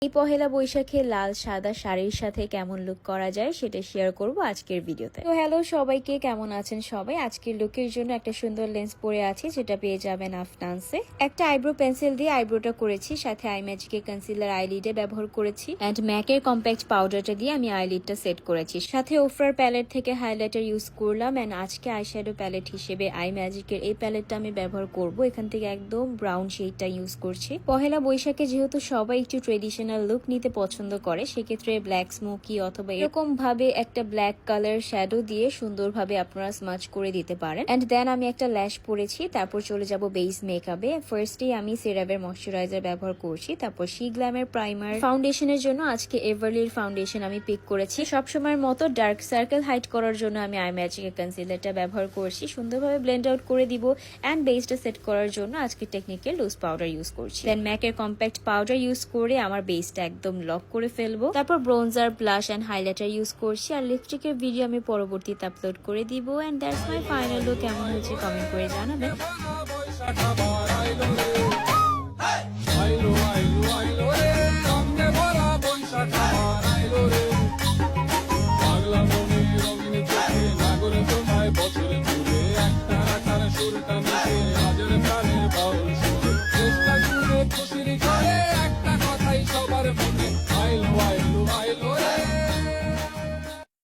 এই পহেলা বৈশাখে লাল সাদা শাড়ির সাথে কেমন লুক করা যায় সেটা শেয়ার করব আজকের ভিডিওতে। তো হ্যালো সবাইকে, কেমন আছেন সবাই? আজকের লুকের জন্য একটা সুন্দর লেন্স পরে আছি, যেটা পেয়ে যাবেন আফটান্সে। একটা আইব্রো পেন্সিল দিয়ে আইব্রোটা করেছি, সাথে আই ম্যাজিকের কনসিলার আইলিডে ব্যবহার করেছি, অ্যান্ড ম্যাকের কম্প্যাক্ট পাউডারটা দিয়ে আমি আইলিডটা সেট করেছি। সাথে ওফরার প্যালেট থেকে হাইলাইটার ইউজ করলাম, অ্যান্ড আজকে আইশ্যাডো প্যালেট হিসেবে আই ম্যাজিকের এই প্যালেটটা আমি ব্যবহার করব। এখান থেকে একদম ব্রাউন শেডটা ইউজ করছি। পহেলা বৈশাখে যেহেতু সবাই একটু ট্রেডিশনাল লুক নিতে পছন্দ করে, সেক্ষেত্রে ব্ল্যাক স্মোকি অথবা এরকম ভাবে একটা ব্ল্যাক কালার শ্যাডো দিয়ে সুন্দরভাবে আপনারা স্মাচ করে দিতে পারেন। এন্ড দেন আমি একটা ল্যাশ পরেছি, তারপর চলে যাব বেস মেকআপে। ফার্স্টে আমি সেরাভের ময়শ্চারাইজার ব্যবহার করছি, তারপর শি গ্ল্যামের প্রাইমার। ফাউন্ডেশনের জন্য আজকে এভারলির ফাউন্ডেশন আমি পিক করেছি। সবসময়ের মতো ডার্ক সার্কেল হাইড করার জন্য আমি আই ম্যাজিকের কনসিলারটা ব্যবহার করছি, সুন্দরভাবে ব্লেন্ড আউট করে দিব। এন্ড বেসটা সেট করার জন্য আজকে টেকনিক্যাল লুজ পাউডার ইউজ করছি। দেন ম্যাকের কম্প্যাক্ট পাউডার ইউজ করে আমার বেসটা একদম লক করে ফেলবো। তারপর bronzer, blush and highlighter use করছি। আর লিপস্টিকের ভিডিও আমি পরবর্তীতে আপলোড করে দিব। And that's my final look. কেমন হয়েছে কমেন্ট করে জানাবেন।